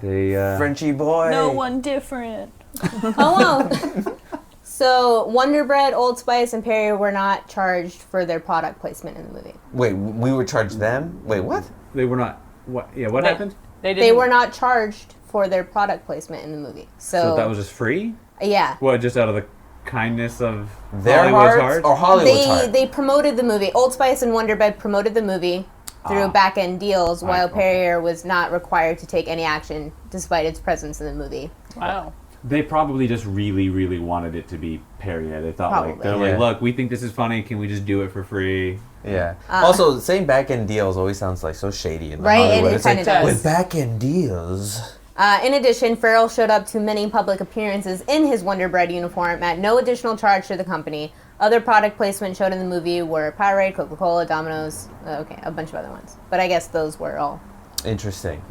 Frenchy boy. No one different. Oh, wow. So, Wonder Bread, Old Spice, and Perrier were not charged for their product placement in the movie. Wait, we would charge them? Wait, what? They were not. What? Yeah. What happened? They were not charged for their product placement in the movie. So that was just free? Yeah. What? Just out of the kindness of Their Hollywood's hearts heart? or Hollywood's heart? They promoted the movie. Old Spice and Wonder Bread promoted the movie through back-end deals, while Perrier was not required to take any action despite its presence in the movie. Wow. They probably just really, really wanted it to be Perrier. They thought Probably. they're like, look, we think this is funny. Can we just do it for free? Yeah. Also, saying back-end deals always sounds like so shady in Right, Hollywood. it It's kinda like, does. with back-end deals. In addition, Farrell showed up to many public appearances in his Wonder Bread uniform at no additional charge to the company. Other product placements showed in the movie were Powerade, Coca-Cola, Domino's, a bunch of other ones. But I guess those were all. Interesting.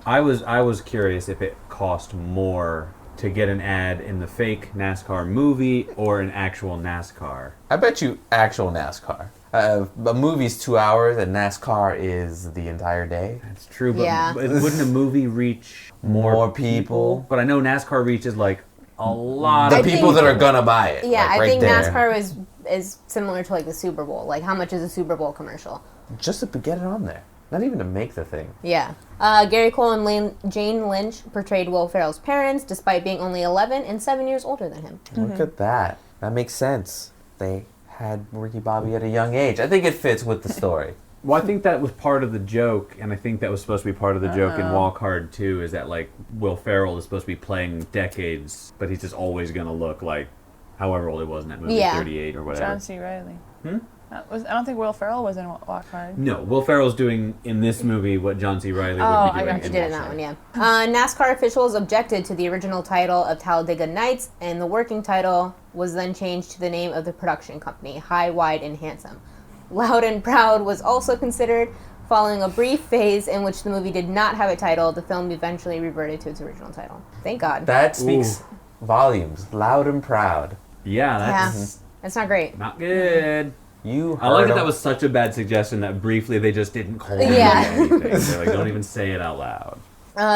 I was curious if it cost more to get an ad in the fake NASCAR movie or an actual NASCAR. I bet you actual NASCAR. A movie's 2 hours and NASCAR is the entire day. That's true, but Yeah. wouldn't a movie reach More people. But I know NASCAR reaches like a lot The of people that are gonna buy it. Yeah, like, I right think there. NASCAR is similar to like the Super Bowl. Like, how much is a Super Bowl commercial? Just to get it on there. Not even to make the thing. Yeah. Gary Cole and Jane Lynch portrayed Will Ferrell's parents, despite being only 11 and 7 years older than him. Look at that. That makes sense. They had Ricky Bobby at a young age. I think it fits with the story. Well, I think that was part of the joke, and I think that was supposed to be part of the joke in Walk Hard too, is that like Will Ferrell is supposed to be playing decades, but he's just always going to look like however old he was in that movie, Yeah. 38 or whatever. John C. Reilly. I don't think Will Ferrell was in Walk Hard. No, Will Ferrell's doing in this movie what John C. Reilly Oh, would be I doing got He in did in Walk that Hard. one, yeah. NASCAR officials objected to the original title of Talladega Nights, and the working title was then changed to the name of the production company, High, Wide, and Handsome. Loud and Proud was also considered. Following a brief phase in which the movie did not have a title, the film eventually reverted to its original title. Thank God. That speaks volumes. Loud and proud. Yeah, that's That's not great. not good. You I like heard that that 'em. was such a bad suggestion that briefly they just didn't call it Yeah. anything. They're like, don't even say it out loud.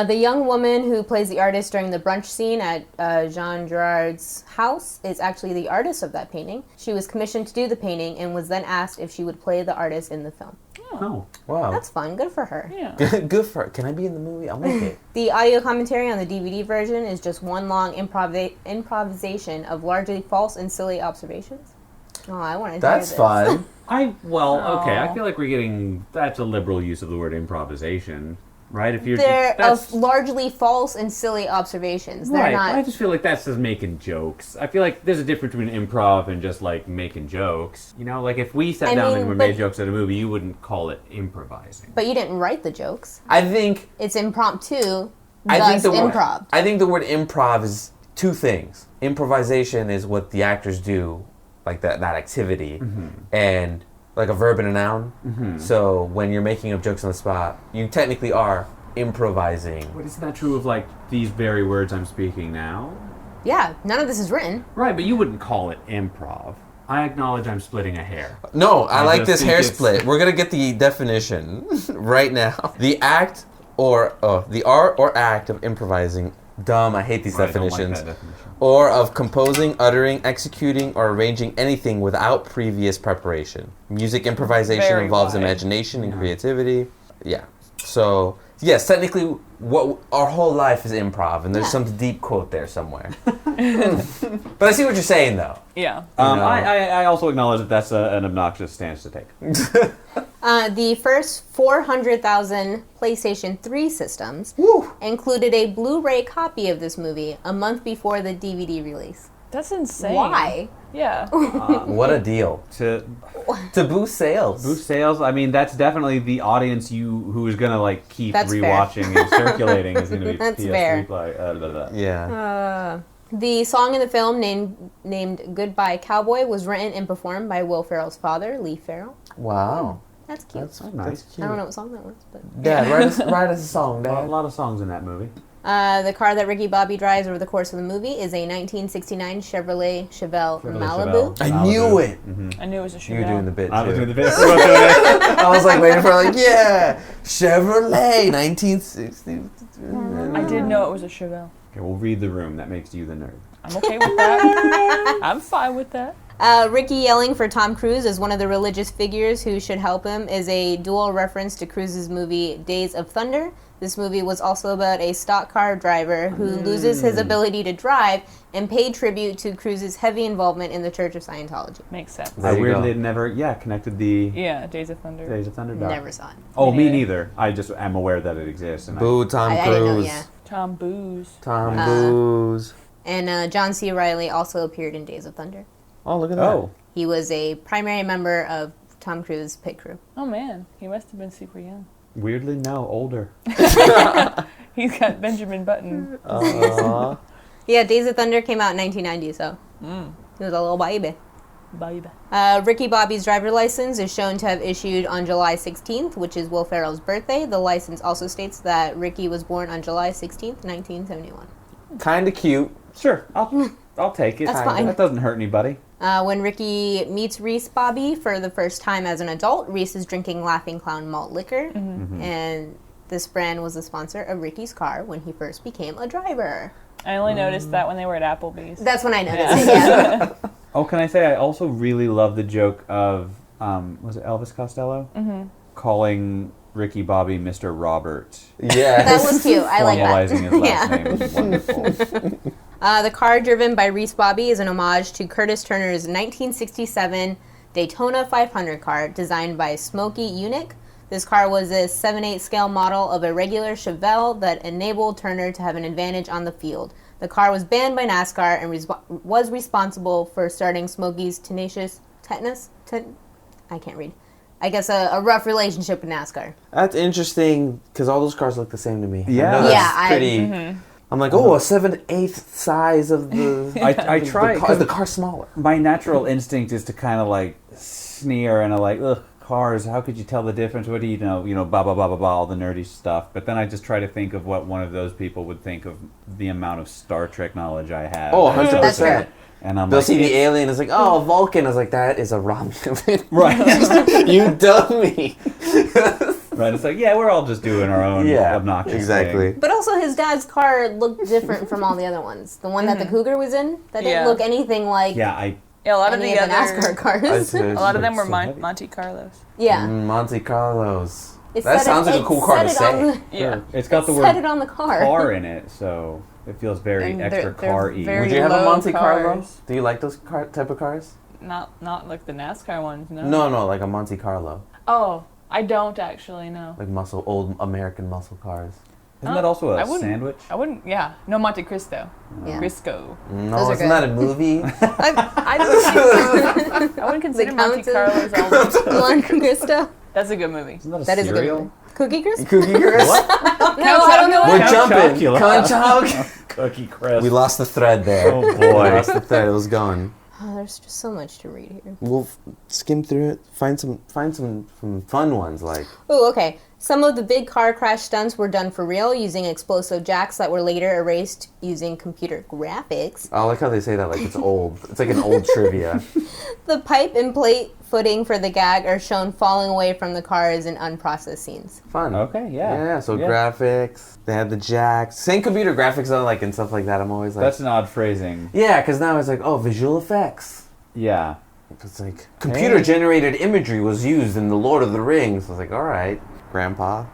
The young woman who plays the artist during the brunch scene at Jean Girard's house is actually the artist of that painting. She was commissioned to do the painting and was then asked if she would play the artist in the film. Oh. Wow. That's fun. Good for her. Yeah. Good for her. Can I be in the movie? I'll make it. The audio commentary on the DVD version is just one long improvisation of largely false and silly observations. Oh, I want to hear That's this. fun. Okay, I Aw. feel like we're getting, that's a liberal use of the word improvisation, right? If you're, They're that's, of largely false and silly observations. They're right, not. I just feel like that's just making jokes. I feel like there's a difference between improv and just like making jokes. You know, like if we sat I down mean, and we but- made jokes at a movie, you wouldn't call it improvising. But you didn't write the jokes. I think It's impromptu. I Thus think the word improv. I think the word improv is two things. Improvisation is what the actors do, like that activity, and like a verb and a noun. So when you're making up jokes on the spot, you technically are improvising. But isn't that true of like these very words I'm speaking now? Yeah, none of this is written. Right, but you wouldn't call it improv. I acknowledge I'm splitting a hair. No, I like just this think hair it's- split. We're gonna get the definition right now. The act or the art or act of improvising. Dumb. I hate these Right, I don't like definitions. that definition. Or of composing, uttering, executing, or arranging anything without previous preparation. Music improvisation Very involves wide. imagination and creativity. Yeah. So, yes, technically, what our whole life is improv, and there's Yeah. some deep quote there somewhere. But I see what you're saying, though. Yeah. You know. I also acknowledge that that's an obnoxious stance to take. The first 400,000 PlayStation 3 systems Woo. included a Blu-ray copy of this movie a month before the DVD release. That's insane. Why? Yeah. What a deal. To Boost sales. boost sales, I mean, that's definitely the audience who is gonna like keep That's fair. rewatching and circulating is gonna be That's PS3 fair. blah, blah, blah. Yeah. The song in the film named Goodbye Cowboy was written and performed by Will Ferrell's father, Lee Ferrell. Wow. That's cute. That's nice. That's cute. I don't know what song that was, but... Dad, write us a song, A Dad. lot of songs in that movie. The car that Ricky Bobby drives over the course of the movie is a 1969 Chevrolet Malibu. Chevelle. I knew it. I knew it was a Chevelle. You were doing the bit, too. I was doing the bit. We're both doing it. I was like waiting for yeah, Chevrolet, 1960. I did know it was a Chevelle. Okay, we'll read the room. That makes you the nerd. I'm okay with that. I'm fine with that. Ricky yelling for Tom Cruise as one of the religious figures who should help him is a dual reference to Cruise's movie Days of Thunder. This movie was also about a stock car driver who loses his ability to drive and paid tribute to Cruise's heavy involvement in the Church of Scientology. Makes sense. There I you weirdly go. never, connected the Yeah, Days of Thunder. Days of Thunder doc. Never saw it. Oh, me Yeah. neither. I just am aware that it exists. And Boo, Tom I Cruise. didn't know, yeah. Tom Booze. Tom Cruise. And John C. Reilly also appeared in Days of Thunder. Oh, look at that. Oh, He was a primary member of Tom Cruise's pit crew. Oh man, he must have been super young. weirdly, no, older. He's got Benjamin Button. Aw. Yeah, Days of Thunder came out in 1990, so he was a little baby. Baby. Ricky Bobby's driver license is shown to have issued on July 16th, which is Will Ferrell's birthday. The license also states that Ricky was born on July 16th, 1971. Kind of cute. Sure, I'll take it. That's fine. That doesn't hurt anybody. When Ricky meets Reese Bobby for the first time as an adult, Reese is drinking Laughing Clown malt liquor, and this brand was the sponsor of Ricky's car when he first became a driver. I only noticed that when they were at Applebee's. That's when I noticed it, yeah. Oh, can I say I also really love the joke of was it Elvis Costello calling Ricky Bobby Mr. Robert, Yeah. That was cute. I like that. formalizing his last Yeah. name was wonderful. The car driven by Reese Bobby is an homage to Curtis Turner's 1967 Daytona 500 car designed by Smokey Yunick. This car was a 7/8 scale model of a regular Chevelle that enabled Turner to have an advantage on the field. The car was banned by NASCAR and was responsible for starting Smokey's I can't read. I guess a rough relationship with NASCAR. That's interesting because all those cars look the same to me. Yeah. I know that's Yeah, pretty. I'm like, oh, a 7/8 size of the. I try The, the car's smaller. My natural instinct is to kind of like sneer and like, ugh, cars. How could you tell the difference? What do you know? You know, blah blah blah blah blah, all the nerdy stuff. But then I just try to think of what one of those people would think of the amount of Star Trek knowledge I have. Oh, That's 100%. true. And I'm They'll like, see the alien. It's like, oh, Vulcan. I was like, that is a Romulan. right, You dummy. right. It's like, yeah, we're all just doing our own obnoxious exactly. thing. But also his dad's car looked different from all the other ones. The one that the Cougar was in, that didn't Yeah. look anything like Yeah, Yeah, a lot of any the of the other NASCAR cars. a lot of them were So heavy. Monte Carlos. Yeah. Monte Carlos. It That said sounds like a it cool car to said it on say. the- Yeah. it's got the said word it on the car. car in it, so it feels very And extra they're car-y. very- Would you have a low Monte Carlo? cars. Do you like those type of cars? Not like the NASCAR ones, no. No, like a Monte Carlo. Oh, I don't actually know. Like old American muscle cars. Isn't that also I a wouldn't- sandwich? I wouldn't. Yeah, no Monte Cristo. Yeah. Crisco. No, Those are isn't good. that a movie? I wouldn't consider Monte Countess. Carlos all. Monte Cristo. That's a good movie. Isn't that a That is a good cereal? movie. Cookie Crisp? Cookie Crisp? No, I don't know. We're Count jumping. Chocula. Count Cookie Crisp. We lost the thread there. Oh, We boy. lost the thread. It was gone. Oh, there's just so much to read here. We'll skim through it. Find some fun ones like. Oh, okay. Some of the big car crash stunts were done for real using explosive jacks that were later erased using computer graphics. I like how they say that like it's old. It's like an old trivia. The pipe and plate footing for the gag are shown falling away from the cars in unprocessed scenes. Fun. Okay, yeah. Yeah, so graphics. They had the jacks. Same computer graphics though, like and stuff like that. I'm always like. That's an odd phrasing. Yeah, because now it's like, oh, visual effects. Yeah. It's like computer generated imagery was used in the Lord of the Rings. I was like, all right, Grandpa.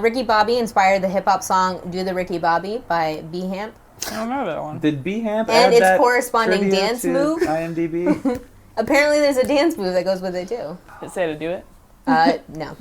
Ricky Bobby inspired the hip-hop song Do the Ricky Bobby by B-Hamp. I don't know that one. Did B-Hamp And add its that corresponding trivia dance to move? IMDb? Apparently there's a dance move that goes with it too. Did it say to do it? No.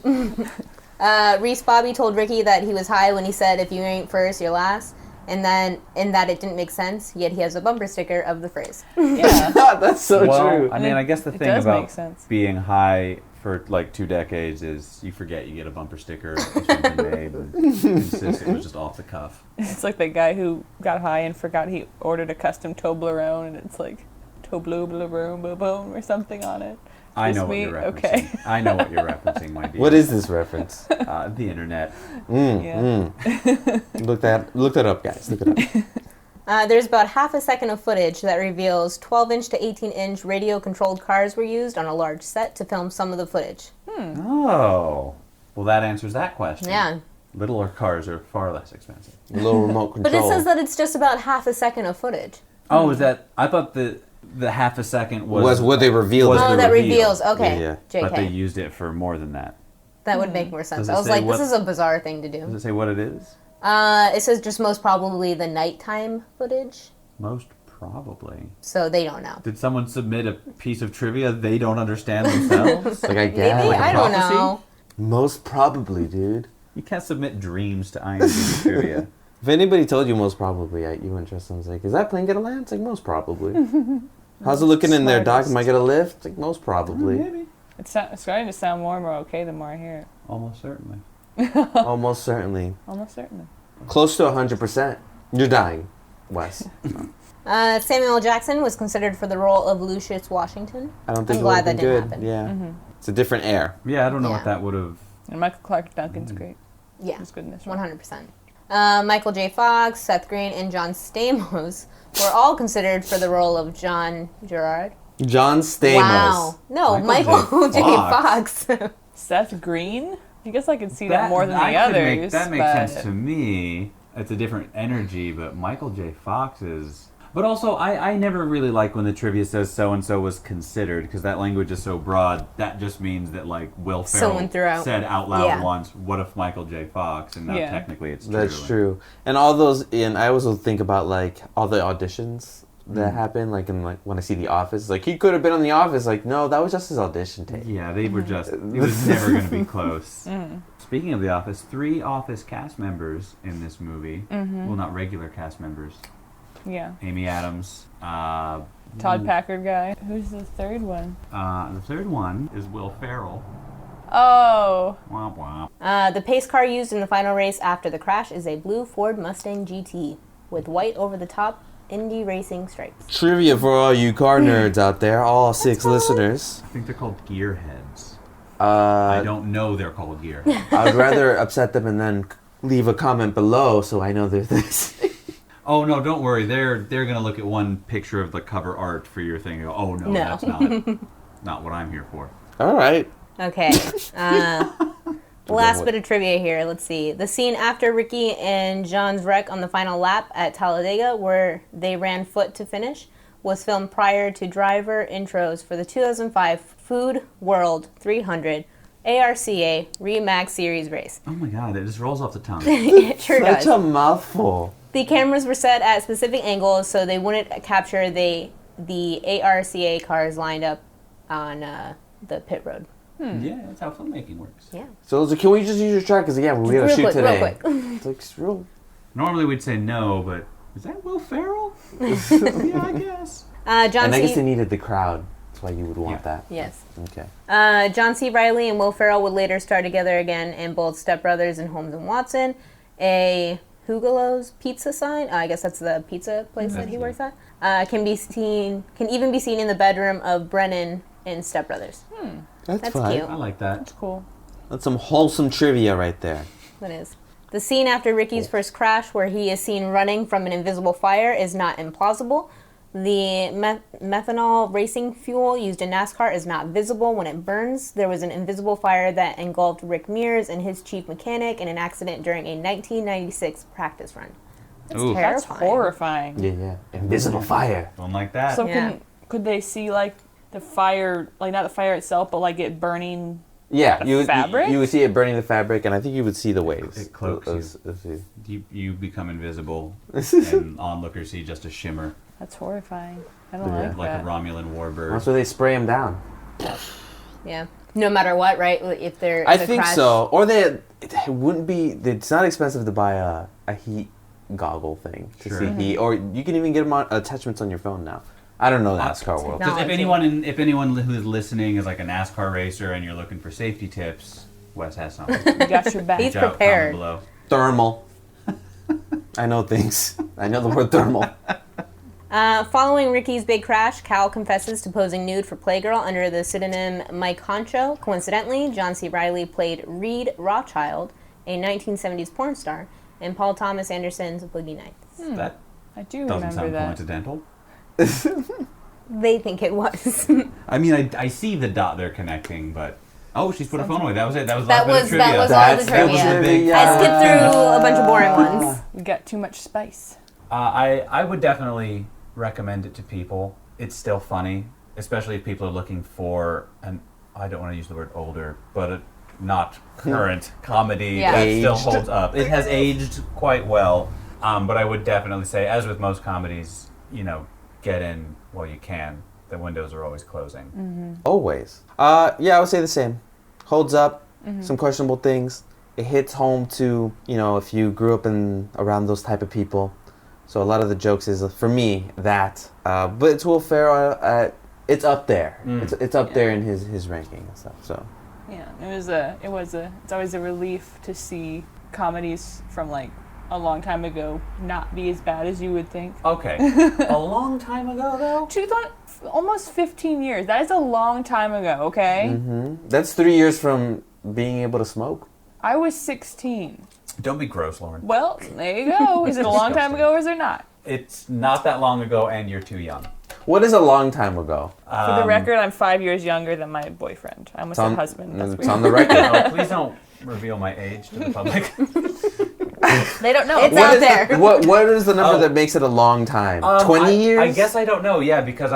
Reese Bobby told Ricky that he was high when he said, if you ain't first, you're last. And then, in that it didn't make sense, yet he has a bumper sticker of the phrase. Yeah. That's so well, true. I mean, I guess the It thing does make about sense. being high for like 2 decades is you forget you get a bumper sticker or something made, and insist it was just off the cuff. It's like the guy who got high and forgot he ordered a custom Toblerone, and it's like Toblerone or something on it. I know what you're referencing. Okay. I know what you're referencing, my dear. What is this reference? The internet. Look that up, guys. Look it up. There's about half a second of footage that reveals 12-inch to 18-inch radio-controlled cars were used on a large set to film some of the footage. Oh. Well, that answers that question. Yeah. Littler cars are far less expensive. A little remote control. But it says that it's just about half a second of footage. Oh, is that... I thought the half a second was what they revealed. was Oh, the that reveal. reveals. Okay. Yeah, JK. But they used it for more than that. That would make more sense. Does it I was say like, what- this is a bizarre thing to Does do. it say what it is? It says just most probably the nighttime footage, Most probably. so they don't know. Did someone submit a piece of trivia they don't understand themselves? Like I guess. Maybe, like a I don't prophecy? know. Most probably, dude. You can't submit dreams to IMDb trivia. If anybody told you most probably, you wouldn't trust them. It's like, is that plane gonna land? It's like, most probably. How's it looking in there, Doc? Am I gonna lift? It's like, most probably. Maybe. It's starting to sound more and more okay the more I hear it. Almost certainly. Almost certainly. Almost certainly. Close to 100%. You're dying, Wes. Samuel L. Jackson was considered for the role of Lucius Washington. I don't think I'm it glad would that be didn't good. happen. Yeah. It's a different air. Yeah, I don't know Yeah. what that would have... And Michael Clark Duncan's great. Yeah, He's good in this role. 100%. Michael J. Fox, Seth Green, and John Stamos were all considered for the role of John Gerard. John Stamos. Wow. No, Michael J. Fox. Seth Green? I guess I could see that more than the others. That makes but sense to me. It's a different energy, but Michael J. Fox is... But also, I never really like when the trivia says so-and-so was considered, because that language is so broad. That just means that, like, Will Someone threw Ferrell out- said out loud Yeah. once, what if Michael J. Fox? And now Yeah. technically it's true. That's true. And all those, and I also think about, like, all the auditions that happen, like, in, like, when I see The Office. Like, he could have been on The Office. Like, no, that was just his audition tape. Yeah, they were just... It was never going to be close. Speaking of The Office, 3 Office cast members in this movie. Well, not regular cast members. yeah. Amy Adams. Todd Packard guy. Who's the third one? The third one is Will Ferrell. Oh. Womp womp. The pace car used in the final race after the crash is a blue Ford Mustang GT with white over-the-top Indy racing stripes. Trivia for all you car nerds out there, all 6 listeners. I think they're called gearheads. I don't know they're called gearheads. I would rather upset them and then leave a comment below so I know they're this. Oh no, don't worry. They're gonna look at one picture of the cover art for your thing and go, oh no, No. that's not what I'm here for. All right. Okay. Last bit of trivia here. Let's see. The scene after Ricky and John's wreck on the final lap at Talladega, where they ran foot to finish, was filmed prior to driver intros for the 2005 Food World 300 ARCA Remax Series race. Oh my god, it just rolls off the tongue. It sure Such does. a mouthful. The cameras were set at specific angles so they wouldn't capture the ARCA cars lined up on the pit road. Yeah, that's how filmmaking works. Yeah. So it's like, can we just use your truck? Because, yeah, we got to shoot Real today. quick. It's like, it's real. Normally we'd say no, but is that Will Ferrell? Yeah, I guess. John And I guess C. they needed the crowd. That's why you would want that. Yes. Okay. John C. Reilly and Will Ferrell would later star together again in both Step Brothers and Holmes and Watson. A Hugelow's pizza sign, I guess that's the pizza place that he works at, can even be seen in the bedroom of Brennan in Step Brothers. That's fun. cute. I like that. That's cool. That's some wholesome trivia right there. That is. The scene after Ricky's first crash, where he is seen running from an invisible fire, is not implausible. The methanol racing fuel used in NASCAR is not visible when it burns. There was an invisible fire that engulfed Rick Mears and his chief mechanic in an accident during a 1996 practice run. That's Ooh. That's terrifying. horrifying. Yeah. Invisible fire. Don't like that. So Yeah. could they see like the fire, like not the fire itself, but like it burning? Yeah, The you fabric? would see it burning the fabric, and I think you would see the waves. It cloaks you. You become invisible, and onlookers see just a shimmer, That's horrifying. I don't Yeah. like like that. a Romulan warbird. That's why they spray them down. Yeah. No matter what, right? If there is I a think crash, so. Or it wouldn't be. It's not expensive to buy a heat goggle thing to Sure. see heat. Or you can even get them on attachments on your phone now. I don't know NASCAR world. Just if anyone who's listening is like a NASCAR racer and you're looking for safety tips, Wes has something. You got your back. He's Reach out, prepared. comment below. Thermal. I know things. I know the word thermal. Following Ricky's big crash, Cal confesses to posing nude for Playgirl under the pseudonym Mike Honcho. Coincidentally, John C. Reilly played Reed Rothschild, a 1970s porn star, in Paul Thomas Anderson's Boogie Nights. That I do doesn't remember sound that. coincidental. They think it was. I mean, I see the dot they're connecting, but she's put her phone away. That was it. That was the That last was bit of trivia. all the That's trivia. the big- I skipped through a bunch of boring ones. We got too much spice. I would definitely recommend it to people. It's still funny, especially if people are looking for an, I don't want to use the word older, but a not current comedy Yeah. that Aged. still holds up. It has aged quite well, but I would definitely say, as with most comedies, get in while you can. The windows are always closing. Always. Yeah, I would say the same. Holds up. Some questionable things. It hits home to, if you grew up around those type of people. So a lot of the jokes is, for me, that. But it's Will Ferrell. It's up there. It's up there in his ranking and stuff. So. Yeah, it's always a relief to see comedies from like a long time ago not be as bad as you would think. Okay. A long time ago, though? Almost 15 years. That is a long time ago, okay? That's 3 years from being able to smoke. I was 16. Don't be gross, Lauren. Well, there you go. Is it a long time ago or is it not? It's not that long ago, and you're too young. What is a long time ago? For the record, I'm 5 years younger than my boyfriend. I almost said husband. That's It's weird. on the record. Oh, please don't reveal my age to the public. They don't know. It's out there. What is the number that makes it a long time? 20 years? I guess I don't know, because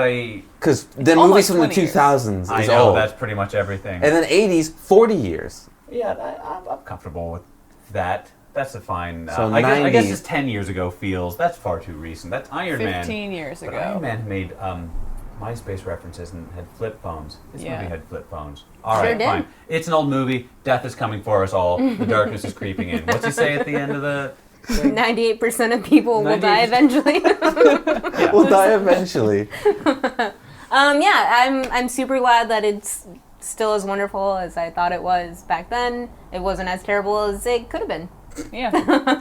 Because the Almost movies from the 20 years. 2000s I is know old. that's pretty much everything. And then 80s, 40 years. Yeah, I'm comfortable with that. That's a fine. So I guess 90s. just 10 years ago feels that's far too recent. That's Iron Man. 15 years But ago. Iron Man made MySpace references and had flip phones. This Yeah. movie had flip phones. All Sure right, did. fine. It's an old movie. Death is coming for us all. The darkness is creeping in. What's he say at the end of the? 98% of people will die 98%. eventually. We'll die eventually. I'm super glad that it's still as wonderful as I thought it was back then. It wasn't as terrible as it could have been. Yeah.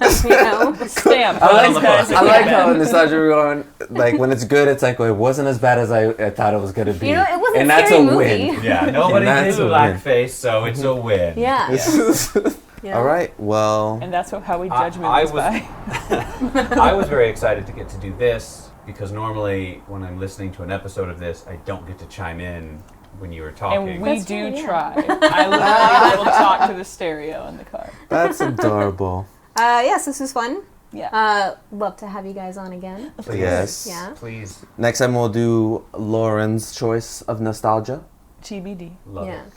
Stamp. I on the like, book. I like how in nostalgia we're going, like, when it's good, it's like, well, it wasn't as bad as I thought it was going to be. It wasn't and a that's scary a movie. win. Yeah, nobody And did that's a win. blackface, so it's a win. Yeah. Yeah. All right, well, And that's how we judge I movies by. I was very excited to get to do this because normally when I'm listening to an episode of this, I don't get to chime in when you were talking. And we That's do true, yeah. try. I literally will talk to the stereo in the car. that's adorable. Yes, this was fun. Yeah. Love to have you guys on again. Please. Yes. Yeah. Please. Next time we'll do Lauren's choice of nostalgia. TBD. Love Yeah. it.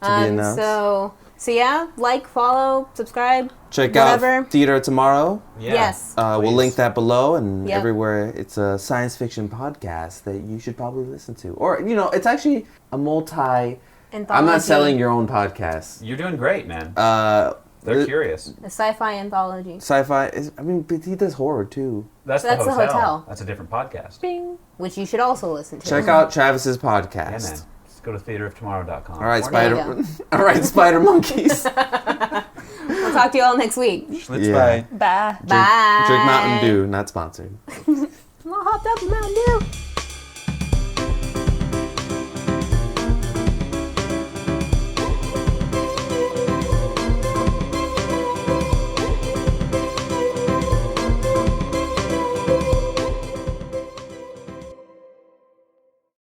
To be announced. So yeah, like, follow, subscribe. Check whatever. out Theater Tomorrow. Yeah. Yes. We'll Please. link that below and Yep. everywhere. It's a science fiction podcast that you should probably listen to. Or, it's actually a multi... I'm not Anthology. selling your own podcast. You're doing great, man. the- They're curious. A sci-fi anthology. Sci-fi is, but he does horror too. That's the hotel. That's a different podcast. Bing. Which you should also listen to. Check out Travis's Yeah, podcast. man. Just go to theateroftomorrow.com. All right, There you Spider. All right, Spider Monkeys. We'll talk to you all next week. Schlitz Yeah. bye. Bye. Bye. Drink Mountain Dew, not sponsored. I'm all hopped up with Mountain Dew.